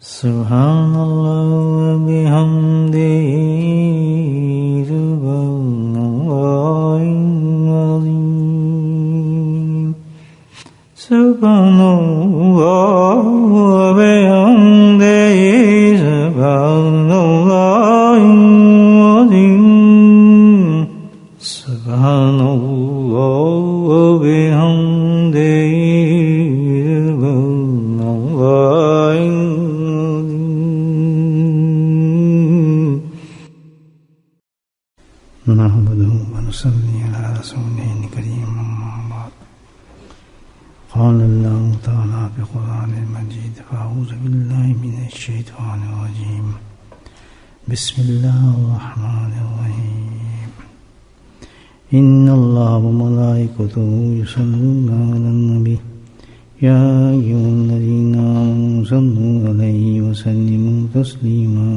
سبحان اللہ وبحمدہ سبحان اللہ العظیم سبحان اللہ وبحمدہ سبحان اللہ العظیم سبحان اللہ وبحمدہ نحمده ونصلي على رسوله الكريم أما بعد قال الله تعالى في القرآن المجيد فأعوذ بالله من الشيطان الرجيم بسم الله الرحمن الرحيم إن الله وملائكته يصلون على النبي يا أيها الذين آمنوا صلوا عليه وسلموا تسليما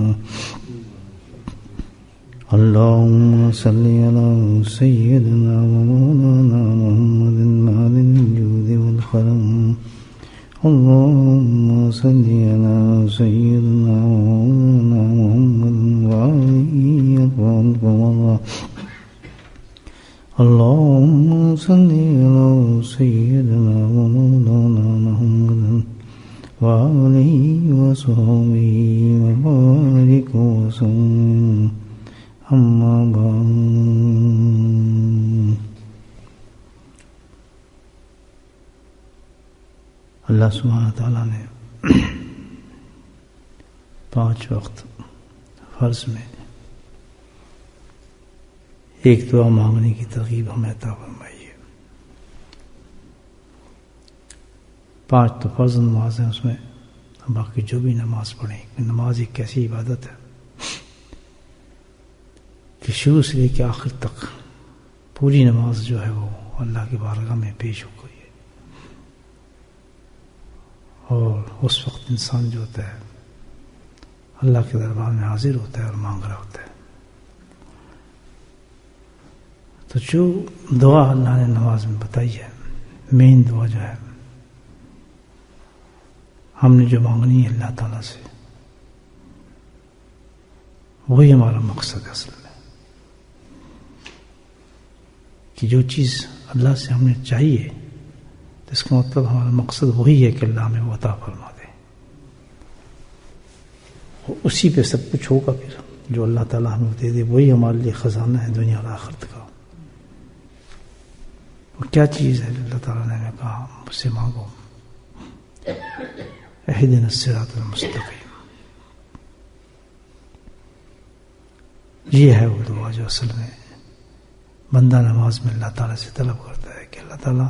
اللهم صل على سيدنا ومولانا محمد معدن الجود والكرم اللهم صل على سيدنا ومولانا محمد وآله وصحبه وسلم اللهم صل على سيدنا ومولانا محمد وآله وصحبه وبارك وسلم اما بعد اللہ سبحانہ تعالیٰ نے 5 وقت فرض میں ایک دعا مانگنے کی ترغیب ہمیں عطا فرمائی ہے. 5 تو فرض نماز ہیں، اس میں باقی جو بھی نماز پڑھیں. نماز ایک ایسی عبادت ہے کہ شروع سے لے کے آخر تک پوری نماز جو ہے وہ اللہ کی بارگاہ میں پیش ہو گئی ہے. اور اس وقت انسان جو ہوتا ہے اللہ کے دربار میں حاضر ہوتا ہے اور مانگ رہا ہوتا ہے. تو جو دعا اللہ نے نماز میں بتائی ہے، مین دعا جو ہے ہم نے جو مانگنی ہے اللہ تعالیٰ سے، وہی ہمارا مقصد ہے اصل میں. کہ جو چیز اللہ سے ہمیں چاہیے تو اس کا مطلب ہمارا مقصد وہی ہے کہ اللہ ہمیں وہ عطا فرما دے. اسی پہ سب کچھ ہوگا. پھر جو اللہ تعالیٰ ہمیں دے دے وہی ہمارے لیے خزانہ ہے دنیا اور آخرت کا. وہ کیا چیز ہے اللہ تعالیٰ نے ہمیں کہا مجھ سے مانگو، اہدنا الصراط المستقیم. یہ ہے وہ دعا جو اصل میں بندہ نماز میں اللہ تعالیٰ سے طلب کرتا ہے کہ اللہ تعالیٰ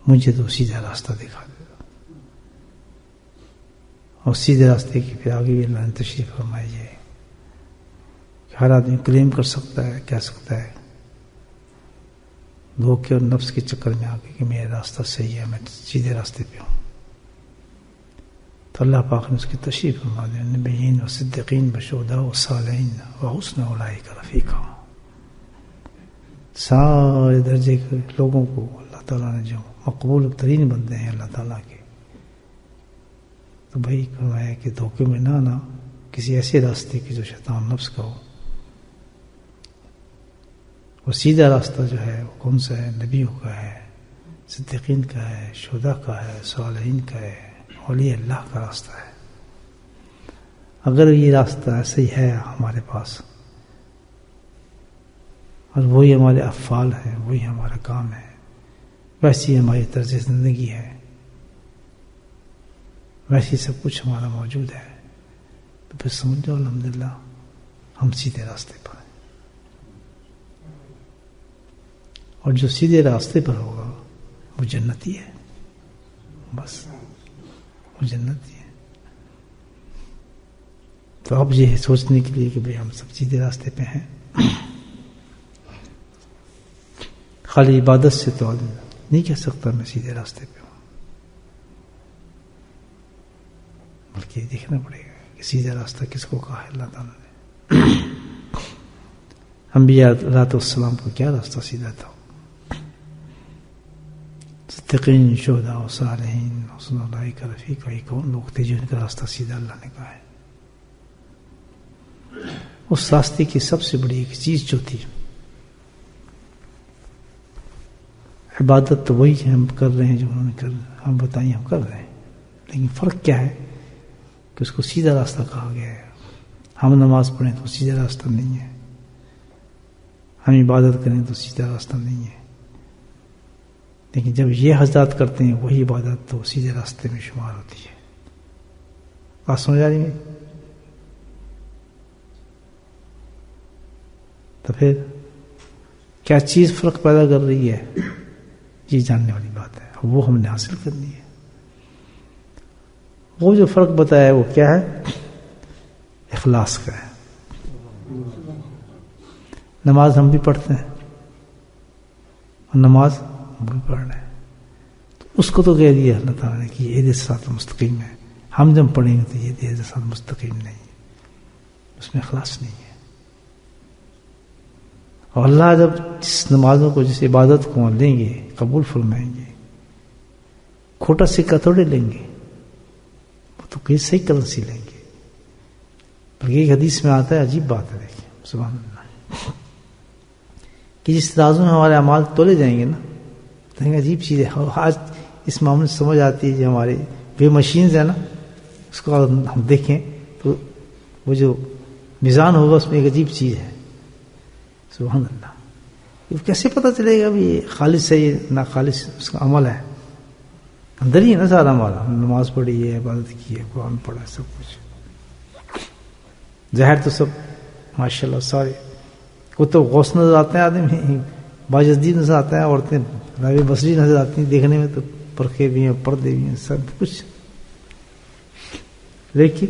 مجھے تو سیدھا راستہ دکھا دے. اور سیدھے راستے کی پھر آگے بھی اللہ نے تشریف فرمائی ہے کہ ہر آدمی کلیم کر سکتا ہے، کہہ سکتا ہے دھوکے اور نفس کے چکر میں آ کے کہ میرا راستہ صحیح ہے، میں سیدھے راستے پہ ہوں. تو اللہ پاک نے اس کی تشریف فرما دی، نبیین و صدیقین و شہداء و صالحین و حسن اولئک رفیقا. سارے درجے کے لوگوں کو اللہ تعالیٰ نے جو مقبول ترین بندے ہیں اللہ تعالیٰ کے، تو بھائی فرمایا کہ دھوکے میں نہ آنا کسی ایسے راستے کی جو شیطان نفس کا ہو. وہ سیدھا راستہ جو ہے وہ کون سا ہے؟ نبیوں کا ہے، صدیقین کا ہے، شہداء کا ہے، صالحین کا ہے، اولیاء اللہ کا راستہ ہے. اگر یہ راستہ ایسے ہی ہے ہمارے پاس اور وہی ہمارے افعال ہیں، وہی ہمارا کام ہے، ویسی ہماری طرز زندگی ہے، ویسی سب کچھ ہمارا موجود ہے، تو پھر سمجھو الحمدللہ ہم سیدھے راستے پر ہیں. اور جو سیدھے راستے پر ہوگا وہ جنتی ہے. بس وہ جنتی ہے. تو اب یہ سوچنے کے لیے کہ بھئی ہم سب سیدھے راستے پہ ہیں، خالی عبادت سے تو آدمی نہیں کہہ سکتا میں سیدھے راستے پہ ہوں، بلکہ یہ دیکھنا پڑے گا کہ سیدھا راستہ کس کو کہا ہے اللہ تعالیٰ نے. انبیاء علیہ السلام کو کیا راستہ سیدھا تھا؟ صدیقین، شہداء و صالحین، حسن اولئک رفیقا، یہ کون لوگ تھے جن کا راستہ سیدھا اللہ نے کہا ہے؟ اس راستے کی سب سے بڑی ایک چیز جو تھی عبادت، تو وہی ہم کر رہے ہیں جو انہوں نے ہم بتائیں ہم کر رہے ہیں، لیکن فرق کیا ہے کہ اس کو سیدھا راستہ کہا گیا ہے۔ ہم نماز پڑھیں تو سیدھا راستہ نہیں ہے، ہم عبادت کریں تو سیدھا راستہ نہیں ہے، لیکن جب یہ حضرات کرتے ہیں وہی عبادت تو سیدھے راستے میں شمار ہوتی ہے۔ بات سمجھ آ رہی ہے؟ تو پھر کیا چیز فرق پیدا کر رہی ہے، یہ جاننے والی بات ہے، وہ ہم نے حاصل کرنی ہے۔ وہ جو فرق بتایا ہے وہ کیا ہے؟ اخلاص کا ہے۔ نماز ہم بھی پڑھتے ہیں اور نماز ہم بھی پڑھ رہے ہیں، تو اس کو تو کہہ دیا اللہ تعالیٰ نے کہ یہ اہدنا الصراط المستقیم ہے۔ ہم جب پڑھیں گے تو یہ اہدنا الصراط المستقیم نہیں ہے، اس میں اخلاص نہیں ہے۔ اور اللہ جب جس نمازوں کو، جس عبادت کو لیں گے، قبول فرمائیں گے، کھوٹا سکہ تھوڑے لیں گے، وہ تو کہیں صحیح کرنسی لیں گے۔ بلکہ ایک حدیث میں آتا ہے، عجیب بات ہے، دیکھیں سبحان اللہ، کہ جس ترازو میں ہمارے اعمال تولے جائیں گے نا، تو عجیب چیز ہے۔ اور آج اس معاملے سے سمجھ آتی ہے، جو ہمارے وے مشینز ہیں نا، اس کو ہم دیکھیں تو وہ جو میزان ہوگا اس میں ایک عجیب چیز ہے، سبحان اللہ۔ یہ کیسے پتہ چلے گا بھی یہ خالص ہے، یہ ناخالص اس کا عمل ہے؟ اندر ہی ہے نا سارا ہمارا، نماز پڑھی ہے، عبادت کی ہے، قرآن پڑھا ہے، سب کچھ ظاہر تو سب ماشاء اللہ سارے کو تو غوث نظر آتے ہیں، آدمی باجدید نظر آتا ہے، عورتیں راوی بصری نظر آتی ہیں دیکھنے میں، تو پرکھے بھی ہیں، پردے بھی ہیں، سب کچھ، لیکن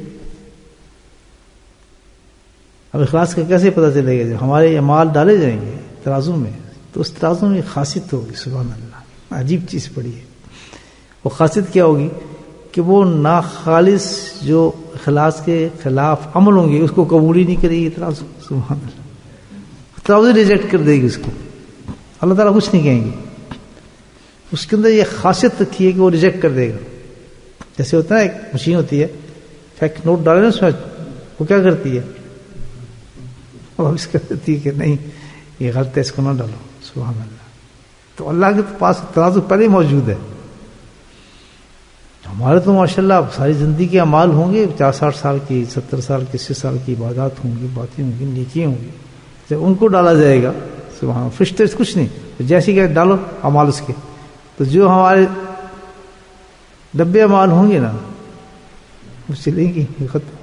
اب اخلاص کا کیسے پتہ چلے گا؟ جب ہمارے اعمال ڈالے جائیں گے ترازو میں، تو اس ترازو میں خاصیت ہوگی، سبحان اللہ، عجیب چیز پڑی ہے۔ وہ خاصیت کیا ہوگی کہ وہ ناخالص جو اخلاص کے خلاف عمل ہوں گے اس کو قبول ہی نہیں کرے گی ترازو، سبحان اللہ، ترازو ریجیکٹ کر دے گی اس کو، اللہ تعالیٰ کچھ نہیں کہیں گے۔ اس کے اندر یہ خاصیت رکھی ہے کہ وہ ریجیکٹ کر دے گا۔ جیسے ہوتا ہے ایک مشین ہوتی ہے، فیک نوٹ ڈالے نا اس میں، وہ کیا کرتی ہے؟ وہ اس کر دیتی ہے کہ نہیں یہ غلط ہے، اس کو نہ ڈالو، سبحان اللہ۔ تو اللہ کے پاس ترازو پہلے موجود ہے۔ ہمارے تو ماشاءاللہ ساری زندگی کے اعمال ہوں گے، 50-60 سال کی، 70 سال کی، 80 سال کی عبادات ہوں گی، باتیں ہوں گی، نیکیاں ہوں گی، جب ان کو ڈالا جائے گا، سبحان اللہ، فرشتے کچھ نہیں، جیسے کہ ڈالو اعمال اس کے، تو جو ہمارے ڈبے اعمال ہوں گے نا وہ چلیں گی، ختم،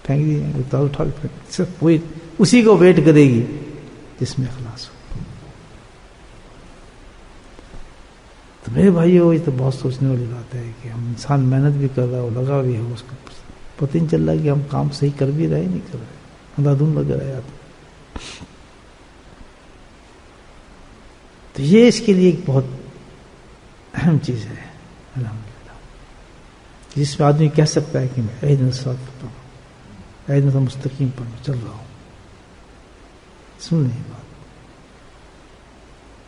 پھینک دی جائیں گے، اتار اٹھا کے سب وہی اسی کو ویٹ کرے گی جس میں اخلاص ہو۔ تو میرے بھائیو، یہ تو بہت سوچنے والی بات ہے کہ ہم انسان محنت بھی کر رہا ہو، لگا بھی ہو، اس کو پتہ نہیں چل رہا کہ ہم کام صحیح کر بھی رہے نہیں کر رہے، اندھادھند لگ رہا ہے آدمی۔ تو یہ اس کے لیے ایک بہت اہم چیز ہے الحمدللہ، جس میں آدمی کہہ سکتا ہے کہ میں اہدنا الصراط پڑھتا ہوں، اہدنا المستقیم پر میں چل رہا ہوں، سن لیں بات،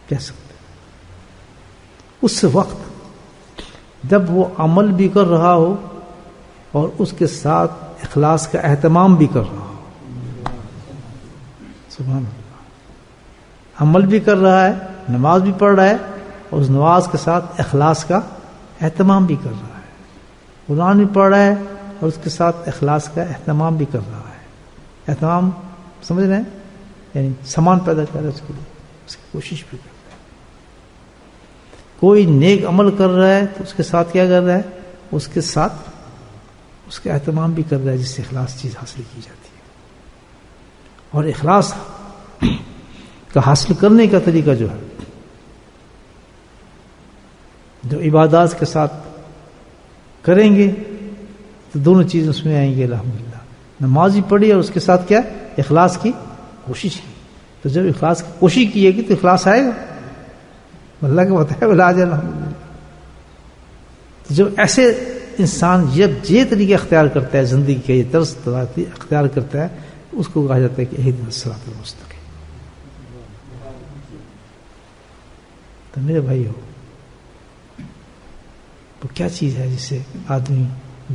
کہہ سکتے۔ اس وقت جب وہ عمل بھی کر رہا ہو اور اس کے ساتھ اخلاص کا اہتمام بھی کر رہا ہو، سبحان اللہ، عمل بھی کر رہا ہے، نماز بھی پڑھ رہا ہے، اور اس نماز کے ساتھ اخلاص کا اہتمام بھی کر رہا ہے، قرآن بھی پڑھ رہا ہے اور اس کے ساتھ اخلاص کا اہتمام بھی کر رہا ہے۔ اہتمام سمجھ رہے ہیں؟ یعنی سامان پیدا کر رہا ہے اس کے لیے، اس کی کوشش بھی کر رہا ہے۔ کوئی نیک عمل کر رہا ہے تو اس کے ساتھ کیا کر رہا ہے؟ اس کے ساتھ اس کا اہتمام بھی کر رہا ہے، جس سے اخلاص چیز حاصل کی جاتی ہے۔ اور اخلاص کا حاصل کرنے کا طریقہ جو ہے، جو عبادات کے ساتھ کریں گے تو دونوں چیز اس میں آئیں گے الحمدللہ۔ نماز بھی پڑھی اور اس کے ساتھ کیا؟ اخلاص کی کوشش کی۔ تو جب اخلاص کی کوشش کیے گی تو اخلاص آئے گا، اللہ کا بتایا علاج ہے الحمدللہ۔ تو جب ایسے انسان جب یہ طریقہ اختیار کرتا ہے، زندگی کا یہ طرز اختیار کرتا ہے، اس کو کہا جاتا ہے کہ اہدنا الصراط المستقیم۔ تو میرے بھائی ہو، وہ کیا چیز ہے جس سے آدمی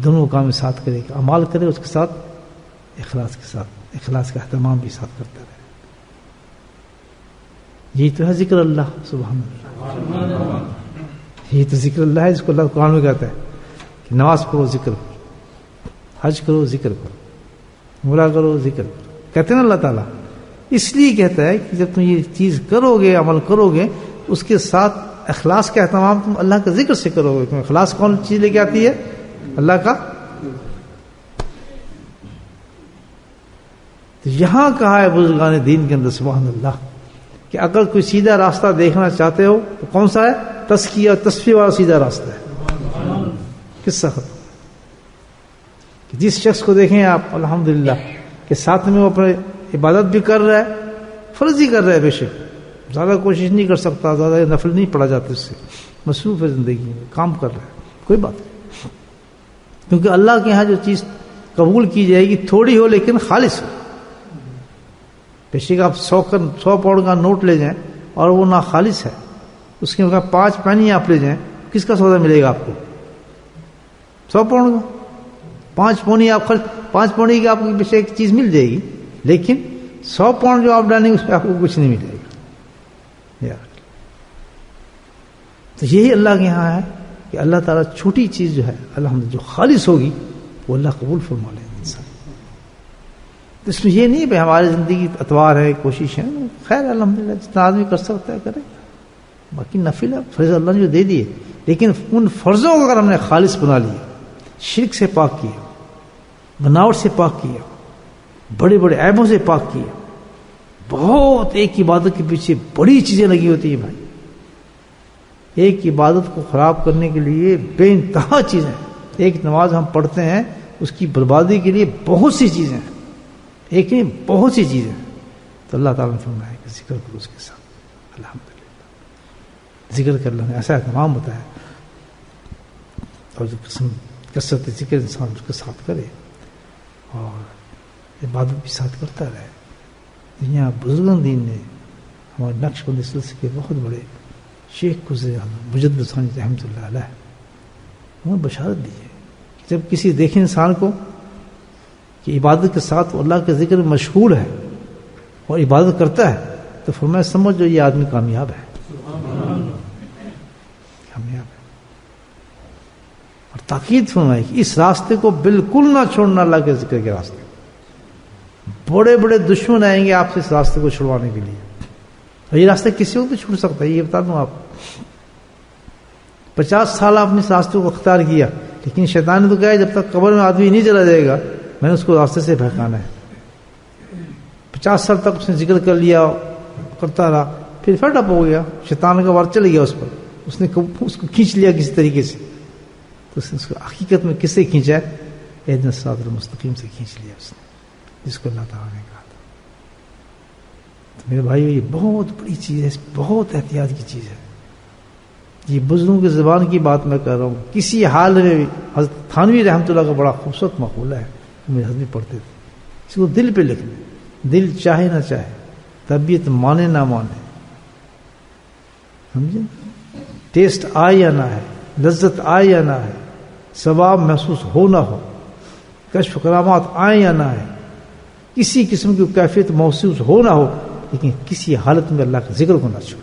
دونوں کام ساتھ کرے گا، اعمال کرے اس کے ساتھ اخلاص کے ساتھ، اخلاص کا اہتمام بھی ساتھ کرتا رہے. یہی تو ہے ذکر اللہ. سبحان اللہ. یہی تو ذکر اللہ ہے جس کو اللہ قرآن میں کہتا ہے کہ نماز پڑھو ذکر کرو، حج کرو ذکر کرو، عمرہ کرو ذکر کرو. کہتے ہیں نا اللہ تعالیٰ اس لیے کہتا ہے کہ جب تم یہ چیز کرو گے، عمل کرو گے، اس کے ساتھ اخلاص کا اہتمام تم اللہ کا ذکر سے کرو گے. کیونکہ اخلاص کون چیز لے کے آتی ہے؟ اللہ کا. تو یہاں کہا ہے بزرگان دین کے اندر سبحان اللہ کہ اگر کوئی سیدھا راستہ دیکھنا چاہتے ہو تو کون سا ہے؟ تزکیہ تصفیہ والا سیدھا راستہ ہے. قصہ ختم. کہ جس شخص کو دیکھیں آپ الحمدللہ کہ ساتھ میں وہ اپنے عبادت بھی کر رہا ہے، فرض ہی کر رہا ہے، بے شک زیادہ کوشش نہیں کر سکتا، زیادہ نفل نہیں پڑھا جاتا، اس سے مصروف ہے زندگی میں، کام کر رہا ہے، کوئی بات نہیں. کیونکہ اللہ کے ہاں جو چیز قبول کی جائے گی تھوڑی ہو لیکن خالص ہو. بے شک آپ 100 پاؤنڈ کا نوٹ لے جائیں اور وہ نہ خالص ہے، اس کے 5 پینی آپ لے جائیں، کس کا سودا ملے گا آپ کو؟ 100 پاؤنڈ کا 5 پونی آپ خرچ، 5 پونی کی آپ کو بے شک ایک چیز مل جائے گی، لیکن 100 پاؤنڈ جو آپ ڈالیں گے اس پہ آپ کو کچھ نہیں ملے گا. تو یہی اللہ کے یہاں ہے کہ اللہ تعالیٰ چھوٹی چیز جو ہے الحمدللہ جو خالص ہوگی وہ اللہ قبول فرما لے انسان. تو اس میں یہ نہیں کہ ہماری زندگی اتوار ہے، کوشش ہے، خیر الحمدللہ جتنا آدمی کر سکتا ہے کرے. باقی نفل ہے، فرض اللہ نے جو دے دیے، لیکن ان فرضوں کو اگر ہم نے خالص بنا لیا، شرک سے پاک کیا، بناوٹ سے پاک کیا، بڑے بڑے عیبوں سے پاک کیا. بہت ایک عبادت کے پیچھے بڑی چیزیں لگی ہوتی ہیں بھائی. ایک عبادت کو خراب کرنے کے لیے بے انتہا چیزیں. ایک نماز ہم پڑھتے ہیں اس کی بربادی کے لیے بہت سی چیزیں ہیں، ایک نہیں بہت سی چیزیں. تو اللہ تعالیٰ نے فرمایا کہ ذکر کرو اس کے ساتھ. الحمدللہ ذکر کر اللہ نے ایسا اہتمام بتایا. اور جو کثرت ذکر انسان اس کے ساتھ کرے اور عبادت بھی ساتھ کرتا رہے. یہاں بزرگان دین نے ہمارے نقش بندی سلسلے کے بہت بڑے شیخ گزرے مجدد ثانی رحمۃ اللہ علیہ، انہوں نے بشارت دی ہے کہ جب کسی دیکھے انسان کو کہ عبادت کے ساتھ وہ اللہ کے ذکر میں مشغول ہے اور عبادت کرتا ہے تو فرمایا سمجھ جو یہ آدمی کامیاب ہے. کامیاب ہے. اور تاکید فرمائی کہ اس راستے کو بالکل نہ چھوڑنا، اللہ کے ذکر کے راستے. بڑے بڑے دشمن آئیں گے آپ سے اس راستے کو چھڑوانے کے لیے، اور یہ راستہ کسی کو بھی چھوڑ سکتا ہے. یہ بتا دوں آپ 50 سال آپ نے اس راستے کو اختیار کیا، لیکن شیطان نے تو کہا جب تک قبر میں آدمی نہیں چلا جائے گا میں نے اس کو راستے سے بہکانا ہے. 50 سال تک اس نے ذکر کر لیا، کرتا رہا، پھر فٹ اپ ہو گیا، شیطان کا وار چل گیا اس پر، اس نے اس کو کھینچ لیا کسی طریقے سے. تو اس نے اس کو حقیقت میں کس سے کھینچا ہے؟ اہدنا الصراط المستقیم سے کھینچ لیا اس نے، جس کو اللہ تعالیٰ نے کہا تھا. تو میرے بھائیو یہ بہت بڑی چیز ہے، بہت احتیاط کی چیز ہے. یہ بزرگوں کی زبان کی بات میں کر رہا ہوں. کسی حال میں بھی حضرت تھانوی رحمۃ اللہ کا بڑا خوبصورت مقولہ ہے، میرے حضرت پڑھتے تھے، اس کو دل پہ لکھ لیں. دل چاہے نہ چاہے، طبیعت مانے نہ مانے، سمجھے، ٹیسٹ آئے یا نہ آئے، لذت آئے یا نہ آئے، ثواب محسوس ہو نہ ہو، کشف کرامات آئے یا نہ آئے، کسی قسم کی کیفیت محسوس ہو نہ ہو، لیکن کسی حالت میں اللہ کے ذکر کو نہ چھوڑ.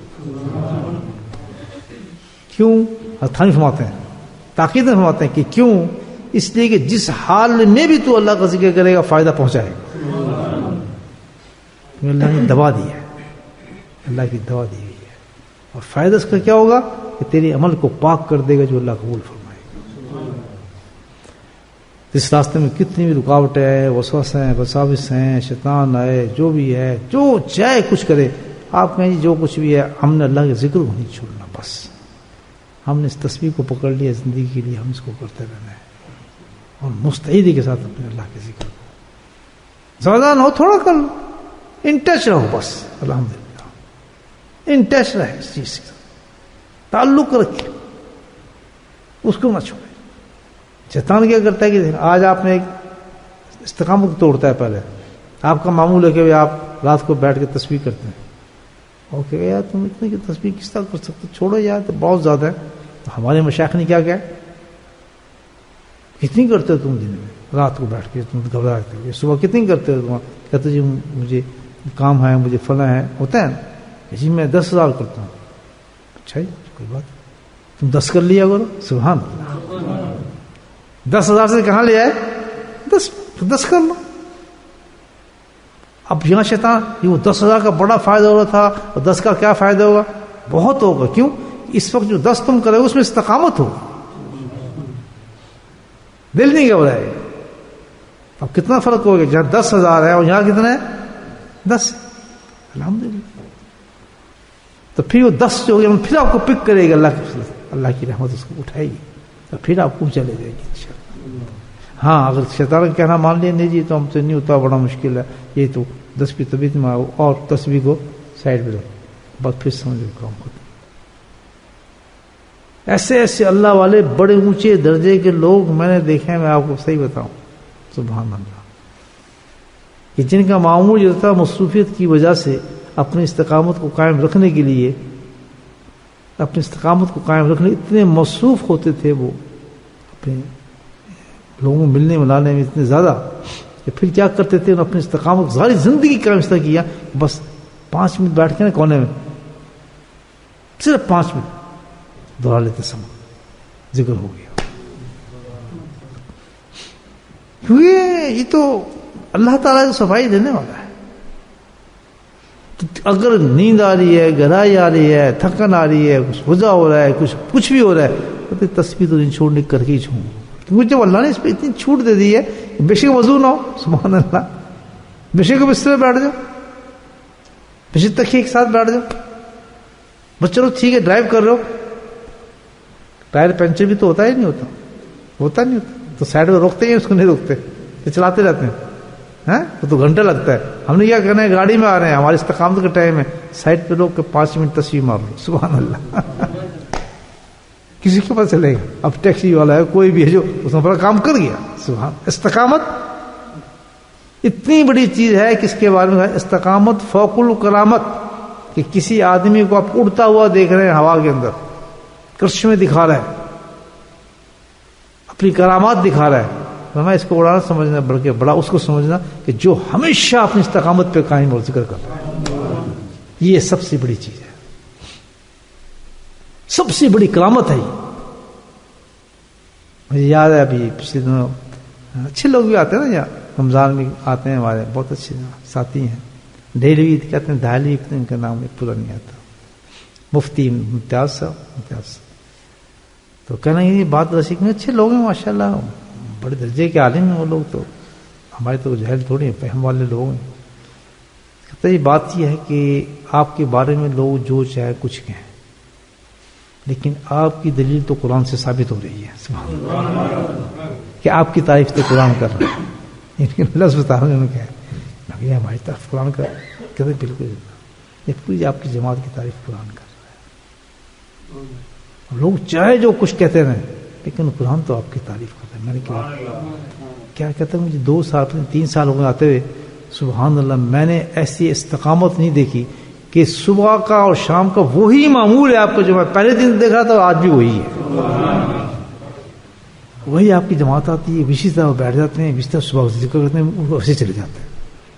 کیوں؟ تھانوی فرماتے ہیں، تاکید فرماتے ہیں کہ کیوں؟ اس لیے کہ جس حال میں بھی تو اللہ کا ذکر کرے گا فائدہ پہنچائے گا. اللہ نے دوا دی ہے، اللہ کی دوا دی ہوئی ہے، اور فائدہ اس کا کیا ہوگا کہ تیرے عمل کو پاک کر دے گا جو اللہ قبول فرمائے گا. اس راستے میں کتنی بھی رکاوٹیں ہیں، وسوسے ہیں، وساوس ہیں، شیطان آئے، جو بھی ہے، جو چاہے کچھ کرے، آپ کہیں جو کچھ بھی ہے، ہم نے اللہ کے ذکر کو نہیں چھوڑنا. بس ہم نے اس تسبیح کو پکڑ لیا زندگی کے لیے، ہم اس کو کرتے رہنا ہے، اور مستعدی کے ساتھ اپنے اللہ کے ذکر کو زیادہ نہ ہو، تھوڑا کر لو، ان ٹچ رہو بس. الحمدللہ ان ٹچ رہے، اس چیز سے تعلق رکھے، اس کو نہ چھوڑے. شیطان کیا کرتا ہے کہ آج آپ نے ایک استقامت توڑتا ہے. پہلے آپ کا معمول ہے کہ آپ رات کو بیٹھ کے تسبیح کرتے ہیں، اور کہ یار تم اتنے کی تسبیح کس طرح کر سکتے، چھوڑو یار تو بہت زیادہ ہے. تو ہمارے مشائخ نے کیا کیا، کتنی کرتے ہو تم دن میں؟ رات کو بیٹھ کے تم گھبرا رہتے ہو. صبح کتنی کرتے ہو تم؟ کہتے جی مجھے کام ہے, مجھے فلاں ہے. ہوتا ہے نا جی میں 10,000 کرتا ہوں. اچھا جی کوئی بات, تم 10 کر لیا کرو. سبحان اللہ, 10,000 سے کہاں لے آئے؟ 10 کر لو. اب یہاں شیطان یہ وہ 10,000 کا بڑا فائدہ ہو رہا تھا, اور 10 کا کیا فائدہ ہوگا؟ بہت ہوگا. کیوں؟ اس وقت جو 10 تم کرے اس میں استقامت ہو, دل نہیں گھبرائے. اب کتنا فرق ہو گیا, جہاں 10,000 ہے اور یہاں کتنا ہے 10. الحمدللہ. تو پھر وہ 10 جو ہو گیا پھر آپ کو پک کرے گا اللہ کی رحمت اس کو اٹھائے گی, تو پھر آپ کو چلے جائے گی انشاءاللہ. ہاں اگر شیطان کا کہنا مان لیا نہیں جی تو ہم سے نہیں ہوتا, بڑا مشکل ہے, یہ تو 10 کی طبیعت میں آؤ اور 10 کو سائڈ پہ رکھو, بس پھر سمجھو کام ختم. ایسے ایسے اللہ والے بڑے اونچے درجے کے لوگ میں نے دیکھے, میں آپ کو صحیح بتاؤں, سبحان اللہ, کہ جن کا معمول جو تھا مصروفیت کی وجہ سے اپنی استقامت کو قائم رکھنے کے لیے, اپنی استقامت کو قائم رکھنے اتنے مصروف ہوتے تھے وہ اپنے لوگوں ملنے ملانے میں اتنے زیادہ, کہ پھر کیا کرتے تھے اپنی استقامت ساری زندگی کا اس طرح کیا, بس 5 منٹ بیٹھ کے نا کونے میں صرف 5 منٹ دہرا لیتے سما, ذکر ہو گیا. یہ تو اللہ تعالیٰ کو صفائی دینے والا ہے. اگر نیند آ رہی ہے, گہرائی آ رہی ہے, تھکن آ رہی ہے, کچھ وجہ ہو رہا ہے, کچھ بھی ہو رہا ہے, تو تسبیح تو نہیں چھوڑنے کر کے ہی چھوڑوں. کیونکہ جب اللہ نے اس پہ اتنی چھوٹ دے دی ہے, بے شک وضو نہ ہو, سبحان اللہ, بے شک بستر پہ بیٹھ جاؤ, بے شک تکیے کے ساتھ بیٹھ جاؤ, بس چلو ٹھیک ہے ڈرائیو کر رہے ہو, ٹائر پنچر بھی تو ہوتا ہی نہیں ہوتا نہیں ہوتا, تو سائڈ میں روکتے ہیں, اس کو نہیں روکتے, تو چلاتے رہتے ہیں, وہ تو گھنٹہ لگتا ہے. ہم نے کیا کرنا ہے, گاڑی میں آ رہے ہیں, ہماری استقامت کا ٹائم ہے, سائڈ پہ روک کے 5 منٹ تسبیح مار لو, سبحان اللہ. کسی کے پاس چلے گا, اب ٹیکسی والا ہے کوئی بھی ہے جو اس نے بڑا کام کر گیا. سبحان, استقامت اتنی بڑی چیز ہے کہ اس کے بارے میں استقامت فوق الکرامت, کہ کسی آدمی کو آپ اڑتا ہوا دیکھ رہے ہیں ہوا کے اندر, کرشمے دکھا رہا ہے, اپنی کرامات دکھا رہا ہے, میں اس کو اڑانا سمجھنا بلکہ بڑا اس کو سمجھنا کہ جو ہمیشہ اپنی استقامت پہ قائم اور ذکر کرتا ہے, یہ سب سے بڑی چیز ہے, سب سے بڑی کرامت ہے. مجھے یاد ہے ابھی پچھلے دنوں اچھے لوگ بھی آتے ہیں نا, یہاں رمضان میں آتے ہیں, ہمارے بہت اچھے ساتھی ہیں, ڈیلوی کہتے ہیں, دہلی ان کا نام پورا نہیں آتا, مفتی ممتاز صاحب. تو کہنا یہ بات رسیق میں اچھے لوگ ہیں ماشاء اللہ, بڑے درجے کے عالم ہیں وہ لوگ, تو ہمارے تو جہل تھوڑی ہیں, فہم والے لوگ ہیں. کہتا یہ بات یہ ہے کہ آپ کے بارے میں لوگ جو چاہے کچھ کہیں, لیکن آپ کی دلیل تو قرآن سے ثابت ہو رہی ہے کہ آپ کی تعریف تو قرآن کر رہا ہے. لفظ بتا رہا ہوں, کیا ہماری طرف قرآن کا, کہتے بالکل یہ پوری آپ کی جماعت کی تعریف قرآن کر رہا ہے. لوگ چاہے جو کچھ کہتے رہیں, لیکن قرآن تو آپ کی تعریف کرتا ہے. میں نے کیا کہتا ہوں, مجھے 2 سال 3 سال ہو گئے آتے ہوئے, سبحان اللہ, میں نے ایسی استقامت نہیں دیکھی کہ صبح کا اور شام کا وہی معمول ہے آپ کا جو میں پہلے دن دیکھ رہا تھا, اور آج بھی وہی ہے. وہی آپ کی جماعت آتی ہے, اسی طرح بیٹھ جاتے ہیں, اسی طرح صبح ذکر کرتے ہیں, ویسے چلے جاتے ہیں,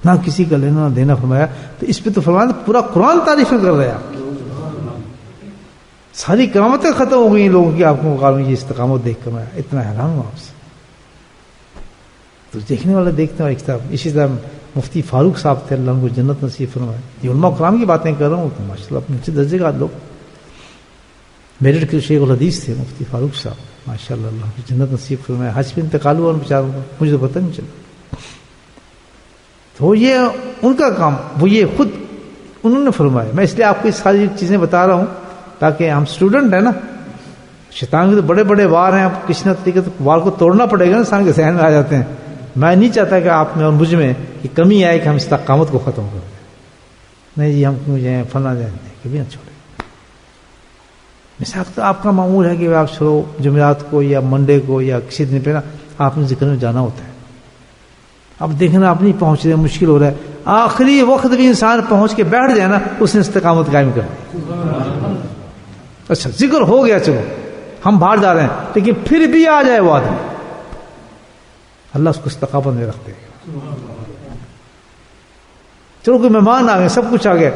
نہ کسی کا لینا نہ دینا فرمایا. تو اس پہ تو فرمایا پورا قرآن تعریفیں کر رہے ہیں آپ کی, ساری کرامتیں ختم ہو گئی لوگوں کی آپ کو مقابلے میں. یہ استقامت دیکھ کر میں اتنا حیران ہوں آپ سے. تو دیکھنے والے دیکھتے ہیں. ایک طرح اسی طرح مفتی فاروق صاحب تھے, اللہ ان کو جنت نصیب فرمائے. یہ علماء کرام کی باتیں کر رہا ہوں, تو ماشاء اللہ اپنے اچھے درجے کا لوگ. میرٹھ کے شیخ الحدیث تھے مفتی فاروق صاحب, ماشاء اللہ, اللہ کی جنت نصیب فرمائے. حج پہ انتقال ہوا ان بیچاروں کا, مجھے تو پتہ نہیں چلا. تو یہ ان کا کام, وہ یہ خود انہوں نے فرمایا. میں اس لیے آپ کو یہ ساری چیزیں بتا رہا ہوں تاکہ ہم اسٹوڈنٹ ہیں نا, شیطان کے تو بڑے بڑے وار ہیں, آپ کسی نہ طریقے سے وار کو توڑنا پڑے گا نا, انسان کے ذہن میں آ جاتے ہیں. میں نہیں چاہتا کہ آپ میں اور مجھ میں یہ کمی آئے کہ ہم استقامت کو ختم کر دیں. نہیں جی ہم کیوں جائیں, فلاں جائیں, کبھی نہ چھوڑیں. مثال تو آپ کا معمول ہے کہ آپ چھوڑو جمعرات کو یا منڈے کو یا کسی دن پہ نا آپ نے ذکر میں جانا ہوتا ہے. اب دیکھنا آپ نہیں پہنچ رہے, مشکل ہو رہا ہے, آخری وقت بھی انسان پہنچ کے بیٹھ جائے نا, اس نے استقامت قائم کر دی. اچھا ذکر ہو گیا, چلو ہم باہر جا رہے ہیں, لیکن پھر بھی آ جائے وہ آدمی, اللہ اس کو استقامت میں رکھ دے گا. چلو کوئی مہمان آ گئے, سب کچھ آ گیا,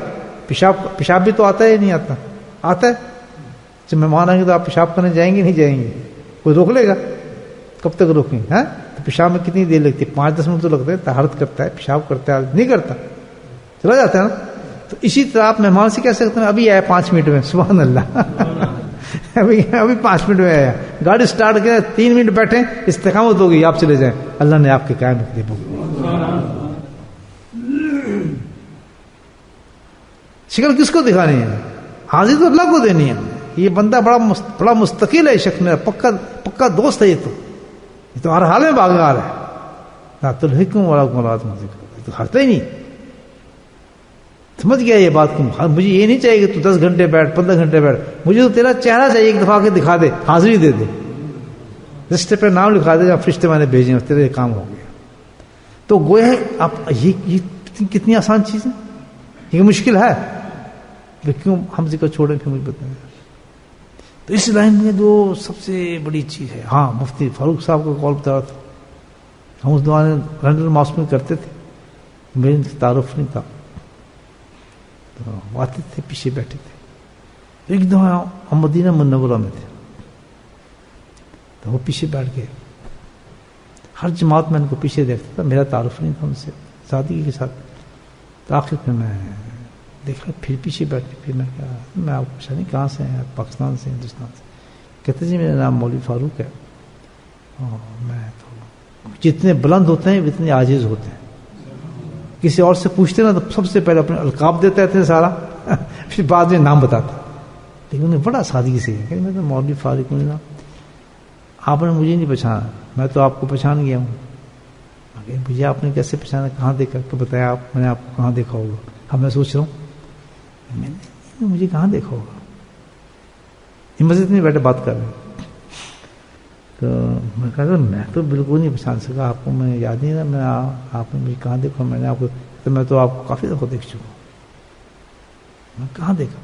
پیشاب بھی تو آتا ہے نہیں آتا؟ آتا ہے. جب مہمان آئیں گے تو آپ پیشاب کرنے جائیں گے نہیں جائیں گے؟ کوئی روک لے گا؟ کب تک روکیں گے؟ ہاں, تو پیشاب میں کتنی دیر لگتی ہے؟ 5-10 منٹ تو لگتے ہیں. طہارت کرتا ہے, پیشاب کرتا ہے, نہیں کرتا, چلا جاتا ہے نا. تو اسی طرح آپ مہمان سے کہہ سکتے ہیں ابھی آیا 5 منٹ میں, سبحان اللہ, ابھی 5 منٹ میں آیا, گاڑی سٹارٹ کریں 3 منٹ بیٹھیں, استقامت ہوگی, آپ چلے جائیں, اللہ نے آپ کے قائم رکھ دے. شکل کس کو دکھانی ہے؟ حاضری تو اللہ کو دینی ہے. یہ بندہ بڑا مستقل ہے, شک میں پکا دوست ہے. یہ تو ہر حال میں باغار ہے. لا تلہکم ولا اولاد من ذکر, یہ تو ہٹتا ہی نہیں. سمجھ گیا یہ بات کو؟ مجھے یہ نہیں چاہیے کہ تو 10 گھنٹے بیٹھ, 15 گھنٹے بیٹھ, مجھے تو تیرا چہرہ چاہیے, ایک دفعہ کے دکھا دے, حاضری دے دے, رشتے پہ نام لکھا دے, جب فرشتے میں نے بھیجے ہیں, تیرا یہ کام ہو گیا. تو گویا آپ یہ کتنی آسان چیز ہے, یہ مشکل ہے. کیوں ہم ذکر چھوڑیں؟ پھر مجھے بتائیں. تو اس لائن میں جو سب سے بڑی چیز ہے, ہاں مفتی فاروق صاحب کو کال بتا رہا تھا, ہم اس دوران لنڈن ماسک میں کرتے تھے, میرے ان سے تعارف نہیں تھا, تو آتے تھے, پیچھے بیٹھے تھے. ایک دفعہ ہم مدینہ منورہ میں تھے, تو وہ پیچھے بیٹھ گئے. ہر جماعت میں ان کو پیچھے دیکھتا تھا, میرا تعارف نہیں تھا ان سے, سادگی کے ساتھ. تو آخر میں دیکھا, پھر پیچھے بیٹھے, پھر میں کہا میں آپ کو پوچھا نہیں کہاں سے ہیں, پاکستان سے, ہندوستان سے؟ کہتے جی میرا نام مولوی فاروق ہے. میں تو جتنے بلند ہوتے ہیں اتنے عاجز ہوتے ہیں. کسی اور سے پوچھتے نا تو سب سے پہلے اپنے القاب دیتے تھے سارا, پھر بعد میں نام بتاتا. لیکن انہیں بڑا سادگی سے کہ میں تو مولوی فاروق ہوں. آپ نے مجھے نہیں پہچانا, میں تو آپ کو پہچان گیا ہوں. مجھے آپ نے کیسے پہچانا, کہاں دیکھا؟ تو بتایا آپ, میں نے آپ کو کہاں دیکھا ہوگا. اب میں سوچ رہا ہوں میں نے مجھے کہاں دیکھا ہوگا. یہ مسجد میں بیٹھے بات کر رہے ہیں. تو میں کہا میں تو بالکل نہیں پہچان سکا آپ کو, میں یاد نہیں رہا میں آپ نے مجھے کہاں دیکھا. میں نے آپ کو, تو میں تو آپ کو کافی دفعہ دیکھ چکا ہوں. میں کہاں دیکھا؟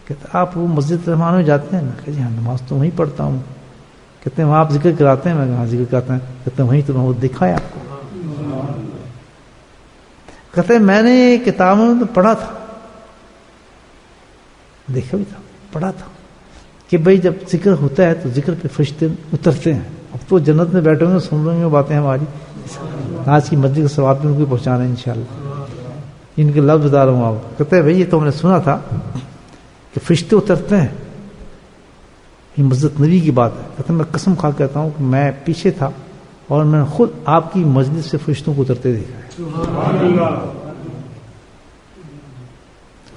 کہتے آپ وہ مسجد رحمان میں جاتے ہیں نا؟ کہ جی ہاں, نماز تو وہیں پڑھتا ہوں. کہتے ہیں وہاں آپ ذکر کراتے ہیں؟ میں کہاں ذکر کراتے ہیں. کہتے ہیں وہیں تو وہ دیکھا ہے آپ کو. کہتے ہیں میں نے کتابوں میں تو پڑھا تھا, دیکھا بھی تھا, پڑھا تھا کہ بھئی جب ذکر ہوتا ہے تو ذکر پہ فرشتے اترتے ہیں. اب تو جنت میں بیٹھے ہوئے سن رہے ہیں باتیں ہماری, آج کی مسجد کا ثواب بھی ان کو پہنچانا ہے انشاءاللہ. ان کے لفظ بتا رہا ہوں آپ. کہتے ہیں بھئی یہ تو ہم نے سنا تھا کہ فرشتے اترتے ہیں, یہ مسجد نبی کی بات ہے. کہتے ہیں میں قسم کھا کہتا ہوں کہ میں پیچھے تھا اور میں نے خود آپ کی مسجد سے فرشتوں کو اترتے دیکھا ہے.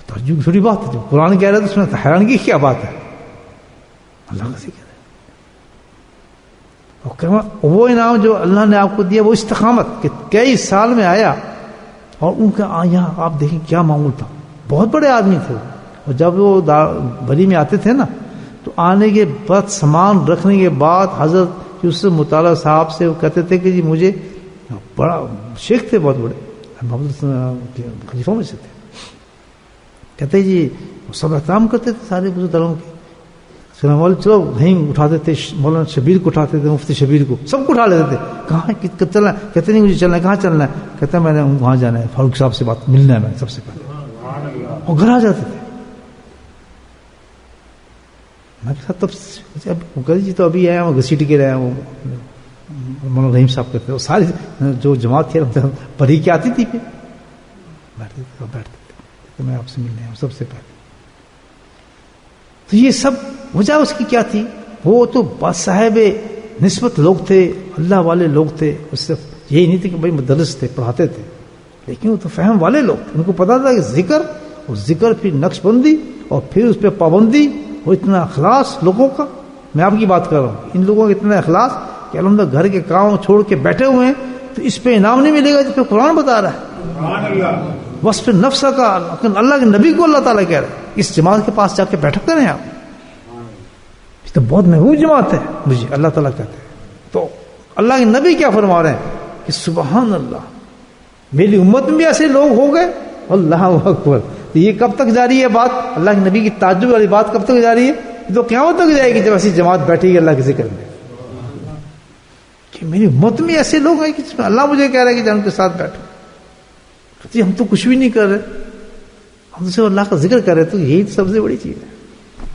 تعجب چھوٹی بات ہے, جو قرآن کہہ رہا ہے تو اس میں حیرانگی کی کیا بات ہے. اللہ کا ذکر ہے. اور وہ انعام جو اللہ نے آپ کو دیا وہ استقامت, کہ کئی سال میں آیا اور ان کا یہاں آپ دیکھیں کیا معمول تھا. بہت بڑے آدمی تھے, اور جب وہ بری میں آتے تھے نا تو آنے کے بعد سامان رکھنے کے بعد حضرت یوسف مطالعہ صاحب سے وہ کہتے تھے کہ جی مجھے, بڑا شیخ تھے بہت بڑے, خلیفوں میں سے تھے. کہتے جی سب احترام کرتے تھے سارے بزرگوں کے. چلو نہیں اٹھاتے تھے, مولانا شبیر کو اٹھاتے تھے, مفتی شبیر کو, سب کو اٹھا لیتے تھے. کہاں چلنا ہے؟ کہتے نہیں مجھے چلنا ہے. کہاں چلنا ہے؟ کہتے میں نے وہاں جانا ہے, فاروق صاحب سے بات ملنا ہے میں سب سے پہلے. اور گھر آ جاتے تھے. میں کہا تب جی تو ابھی آیا وہ گھسیٹ کے رہے وہ مولانا رحیم صاحب کہتے, وہ ساری جو جماعت تھی پڑھی کے آتی تھی, پھر بیٹھتے تھے میں آپ سے ملنے آیا سب سے پہلے. تو یہ سب وجہ اس کی کیا تھی؟ وہ تو صاحب نسبت لوگ تھے, اللہ والے لوگ تھے. اس سے یہی نہیں تھے کہ بھائی مدرس تھے, پڑھاتے تھے, لیکن وہ تو فہم والے لوگ تھے. ان کو پتا تھا کہ ذکر, اور ذکر پھر نقش بندی, اور پھر اس پہ پابندی, اور اتنا اخلاص لوگوں کا. میں آپ کی بات کر رہا ہوں, ان لوگوں کا اتنا اخلاص کہ الحمدللہ گھر کے کام چھوڑ کے بیٹھے ہوئے ہیں, تو اس پہ انعام نہیں ملے گا جس پہ قرآن بتا رہا ہے. وصف نفس کا اللہ کے نبی کو اللہ تعالیٰ کہہ رہے ہیں. اس جماعت کے پاس جا کے بیٹھا کریں آپ, یہ تو بہت محبوب جماعت ہے مجھے, اللہ تعالیٰ کہتے ہیں. تو اللہ کے نبی کیا فرما رہے ہیں کہ سبحان اللہ, میری امت میں بھی ایسے لوگ ہو گئے. اللہ اکبر. تو یہ کب تک جاری ہے بات؟ اللہ کے نبی کی تعجب والی بات کب تک جاری ہے؟ یہ تو قیامت تک جائے گی جب ایسی جماعت بیٹھے گی اللہ کے ذکر میں. کہ میری امت میں ایسے لوگ ہیں کہ جس میں اللہ مجھے کہہ رہا ہے کہ جان کے ساتھ بیٹھو. کہتی ہم تو کچھ بھی نہیں کر رہے, ہم تو صرف اللہ کا ذکر کر رہے, تو یہی سب سے بڑی چیز ہے.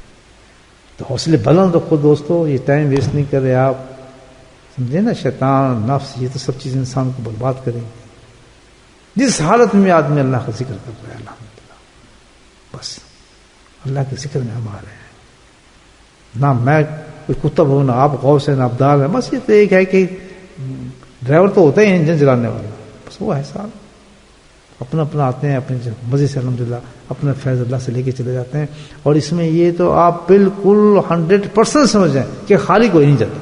تو حوصلے بلند رکھو دوستو, یہ ٹائم ویسٹ نہیں کر رہے آپ, سمجھے نا. شیطان, نفس, یہ تو سب چیزیں انسان کو برباد کریں گے. جس حالت میں آدمی اللہ کا ذکر کر رہا ہے, الحمدللہ, بس اللہ کے ذکر میں ہم آ رہے ہیں. نہ میں کوئی کتب ہوں, نہ آپ غوث ہیں, نہ ابدال ہیں. بس یہ تو ایک ہے کہ ڈرائیور تو ہوتا ہی ہے انجن چلانے والا, بس وہ ہے صاحب. اپنا اپنا آتے ہیں, اپنے مزے سے الحمدللہ اپنا فیض اللہ سے لے کے چلے جاتے ہیں. اور اس میں یہ تو آپ بالکل 100% سمجھ جائیں کہ خالی کوئی نہیں جاتا.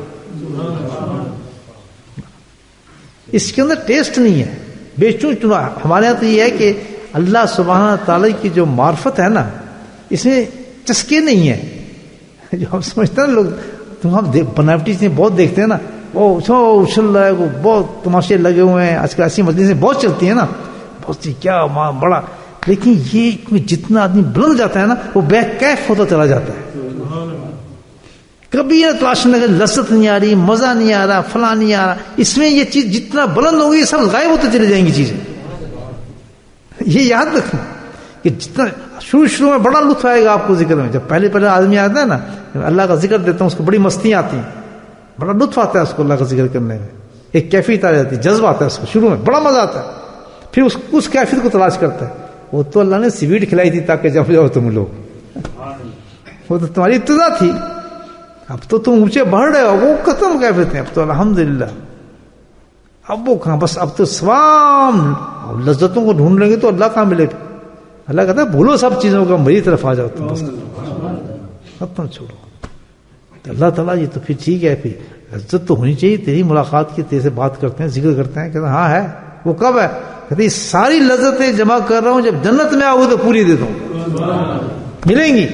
اس کے اندر ٹیسٹ نہیں ہے. بے چون ہمارے یہاں تو یہ ہے کہ اللہ سبحانہ تعالی کی جو معرفت ہے نا, اس میں چسکے نہیں ہے. جو ہم سمجھتے ہیں نا لوگ, تو ہم بناوٹی چیزیں بہت دیکھتے ہیں نا, وہ اچھل رہا ہے, وہ بہت تماشے لگے ہوئے ہیں. آج کل ایسی مجلسیں بہت چلتی ہیں نا, بہت سی کیا بڑا. لیکن یہ جتنا آدمی بلند جاتا ہے نا, وہ بے کیف ہوتا چلا جاتا ہے. کبھی یہ تلاش نہ لذت نہیں آ رہی, مزہ نہیں آ رہا, فلاں نہیں آ رہا. اس میں یہ چیز جتنا بلند ہوگی یہ سب غائب ہوتے چلے جائیں گی چیزیں. یہ یاد رکھنا کہ جتنا شروع میں بڑا لطف آئے گا آپ کو ذکر میں. جب پہلے آدمی آتا ہے نا, اللہ کا ذکر دیتا ہوں, اس کو بڑی مستی آتی ہیں, بڑا لطف آتا ہے اس کو اللہ کا ذکر کرنے میں. ایک کیفیت آ جاتی ہے, جذبہ آتا ہے اس کو, شروع میں بڑا مزہ آتا ہے. پھر اس کیفیت کو تلاش کرتا ہے. وہ تو اللہ نے سویٹ کھلائی تھی تاکہ جب جاؤ تم لوگ, وہ تو تمہاری ابتدا تھی. اب تو تم اونچے بڑھ رہے ہو, وہ ختم کیفیت ہیں. اب تو الحمدللہ, اب وہ کہاں, بس اب تو سوام لذتوں کو ڈھونڈ لیں گے تو اللہ کہاں ملے گا. اللہ کہتا ہے بھولو سب چیزوں کا, میری طرف آ جاؤ تم, بس ختم چھوڑو. تو اللہ تعالیٰ یہ تو پھر ٹھیک ہے, پھر عزت تو ہونی چاہیے تیری ملاقات کی, تیرے سے بات کرتے ہیں, ذکر کرتے ہیں. کہتے ہیں ہاں ہے. وہ کب ہے؟ کہتے ساری لذتیں جمع کر رہا ہوں, جب جنت میں آؤ تو پوری دے دوں, ملیں گی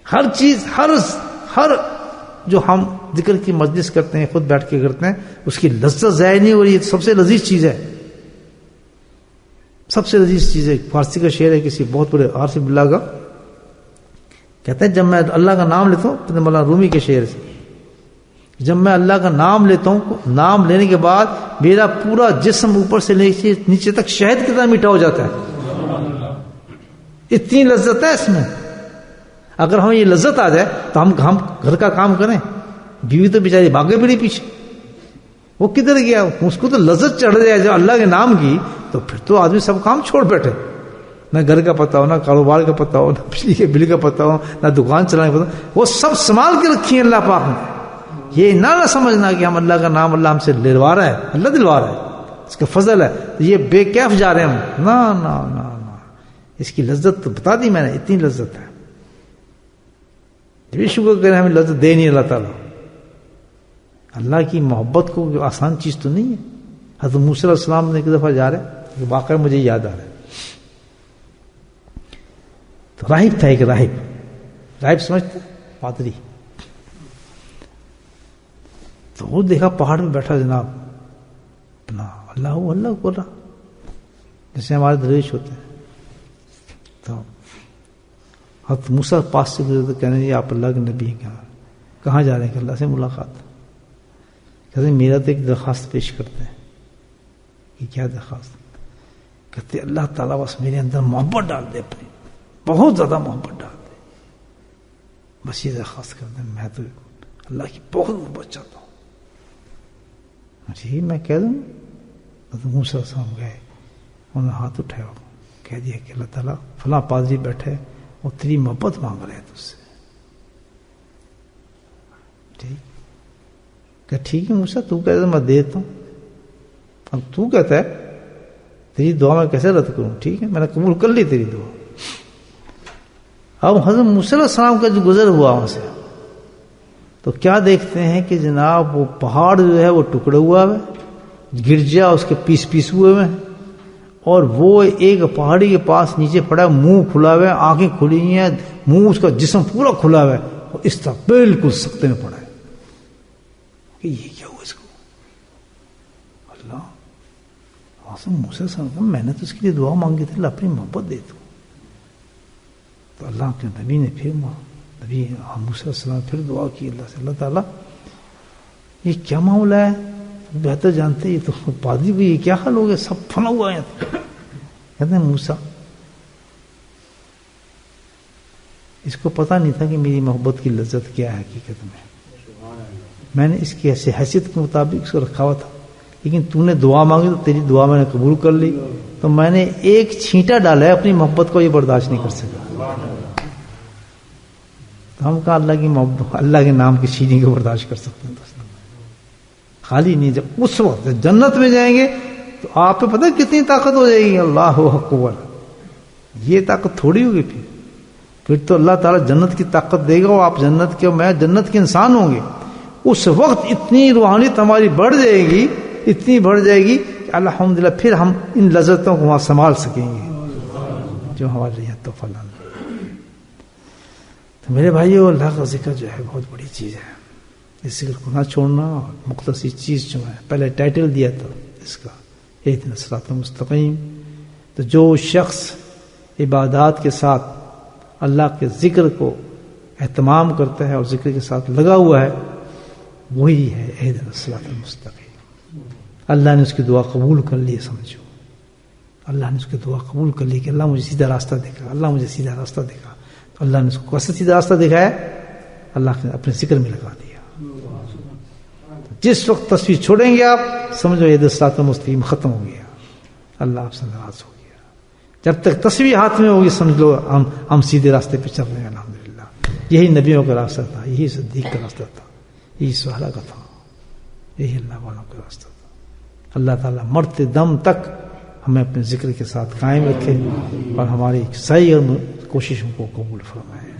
ہر چیز. ہر جو ہم ذکر کی مجلس کرتے ہیں, خود بیٹھ کے کرتے ہیں, اس کی لذت ضائع نہیں ہو رہی. سب سے لذیذ چیز ہے, سب سے لذیذ چیز ہے. فارسی کا شعر ہے کسی بہت بڑے عارف باللہ کا, کہتے ہیں جب میں اللہ کا نام لیتا ہوں, مولانا رومی کے شعر سے, جب میں اللہ کا نام لیتا ہوں, نام لینے کے بعد میرا پورا جسم اوپر سے نیچے تک شہد کی طرح میٹھا ہو جاتا ہے. اتنی لذت ہے اس میں. اگر ہمیں یہ لذت آ جائے تو ہم گھر کا کام کریں. بیوی تو بیچاری بھاگے پڑی پیچھے, وہ کدھر گیا, اس کو تو لذت چڑھ جائے جو اللہ کے نام کی, تو پھر تو آدمی سب کام چھوڑ بیٹھے. نہ گھر کا پتہ ہو, نہ کاروبار کا پتہ ہو, نہ بجلی کے بل کا پتہ ہو, نہ دکان چلانے کا پتہ ہو, وہ سب سنبھال کے رکھی ہیں اللہ پاک نے. یہ نہ سمجھنا کہ ہم اللہ کا نام اللہ ہم سے دلوا رہا ہے, اللہ دلوا رہا ہے, اس کا فضل ہے. یہ بے کیف جا رہے ہیں ہم, نہ اس کی لذت تو بتا دی میں نے, اتنی لذت ہے. بھی شکر کریں ہمیں لذت دے نہیں اللہ تعالیٰ. اللہ کی محبت کو آسان چیز تو نہیں ہے. حضرت موسیٰ علیہ السلام نے ایک دفعہ جا رہے, واقعہ مجھے یاد آ رہا ہے. تو راہب تھا, ایک راہب سمجھتے پادری. تو وہ دیکھا پہاڑ میں بیٹھا جناب اپنا اللہ بول رہا, جیسے ہمارے درویش ہوتے ہیں. تو حضرت موسیٰ پاس سے گزرے تو کہنے آپ اللہ کے نبی ہیں, کہاں جا رہے ہیں؟ کہ اللہ سے ملاقات. کہتے ہیں میرا تو ایک درخواست پیش کرتے ہیں. کہ کیا درخواست؟ کہتے اللہ تعالیٰ بس میرے اندر محبت ڈال دے, اپنی بہت زیادہ محبت ڈال دے, بس یہ درخواست کرتے ہیں. میں تو اللہ کی بہت محبت چاہتا ہوں. جی میں کہہ دوں. حضرت موسیٰ علیہ السلام گئے, انہوں نے ہاتھ اٹھایا, کہہ دیا کہ اللہ تعالیٰ فلاں پادری بیٹھے, وہ تیری محبت مانگ رہے ہیں تجھ سے. کہ ٹھیک ہے موسیٰ, تو کہتا ہے میں دیتا ہوں. اب تو کہتا ہے تیری دعا میں کیسے رد کروں؟ ٹھیک ہے میں نے قبول کر لی تیری دعا. اب حضرت موسیٰ علیہ السلام کا جو گزر ہوا وہاں سے, تو کیا دیکھتے ہیں کہ جناب وہ پہاڑ جو ہے وہ ٹکڑا ہوا ہے, گرجا اس کے پیس ہوئے ہیں, اور وہ ایک پہاڑی کے پاس نیچے پڑا ہے, منہ کھلا ہوا ہے, آنکھیں کھلی ہیں, منہ اس کا جسم پورا کھلا ہوا ہے, اور اس طرح بالکل سکتے میں پڑا ہے. کہ یہ کیا ہوا اس کو؟ اللہ موسیٰ صاحب, میں نے تو اس کے لیے دعا مانگی تھی, اللہ اپنی محبت دے دو. تو اللہ کے نبی نے پھر موسیٰ علیہ السلام پھر دعا کی اللہ سے, اللہ تعالیٰ یہ کیا معاملہ ہے؟ بہتر جانتے یہ تو پادری کو یہ کیا حال ہو گیا، سب پھنا ہوا ہے. کہتے ہیں موسیٰ اس کو پتا نہیں تھا کہ میری محبت کی لذت کیا ہے حقیقت میں نے اس کی ایسی حیثیت کے مطابق اس کو رکھا ہوا تھا، لیکن تو نے دعا مانگی تو تیری دعا میں نے قبول کر لی، تو میں نے ایک چھینٹا ڈالا ہے اپنی محبت کو، یہ برداشت نہیں کر سکا. تو ہم کہا اللہ کی محبت، اللہ کے نام کی چیزیں کو برداشت کر سکتے ہیں خالی نہیں. جب اس وقت جنت میں جائیں گے تو آپ پہ پتہ کتنی طاقت ہو جائے گی. اللہ اکبر، یہ طاقت تھوڑی ہوگی. پھر تو اللہ تعالیٰ جنت کی طاقت دے گا اور آپ جنت کے، میں جنت کے انسان ہوں گے. اس وقت اتنی روحانیت ہماری بڑھ جائے گی، اتنی بڑھ جائے گی کہ الحمدللہ پھر ہم ان لذتوں کو وہاں سنبھال سکیں گے جو ہمارے لیے تحفہ لانا. تو میرے بھائیو، اللہ کا ذکر جو ہے بہت بڑی چیز ہے. اس ذکر کو نہ چھوڑنا. اور مختصر چیز جو ہے پہلے ٹائٹل دیا تھا اس کا، اہدنا الصراط المستقیم. تو جو شخص عبادات کے ساتھ اللہ کے ذکر کو اہتمام کرتا ہے اور ذکر کے ساتھ لگا ہوا ہے، وہی ہے اہدنا الصراط المستقیم. اللہ نے اس کی دعا قبول کر لی. سمجھو اللہ نے اس کی دعا قبول کر لی کہ اللہ مجھے سیدھا راستہ دکھا، اللہ مجھے سیدھا راستہ دکھا. تو اللہ نے اس کو کیسے سیدھا راستہ دکھایا؟ اللہ نے اپنے ذکر میں لگا دیا. جس وقت تصویر چھوڑیں گے آپ، سمجھو اہدنا الصراط المستقیم ختم ہو گیا، اللہ آپ سے ناراض ہو گیا. جب تک تصویر ہاتھ میں ہوگی سمجھ لو ہم سیدھے راستے پہ چل رہے ہیں. الحمدللہ یہی نبیوں کا راستہ تھا، یہی صدیق کا راستہ تھا، یہی صحابہ کا تھا، یہی اللہ والوں کا راستہ تھا. اللہ تعالیٰ مرتے دم تک ہمیں اپنے ذکر کے ساتھ قائم رکھے اور ہماری سعی اور کوششوں کو قبول فرمائے.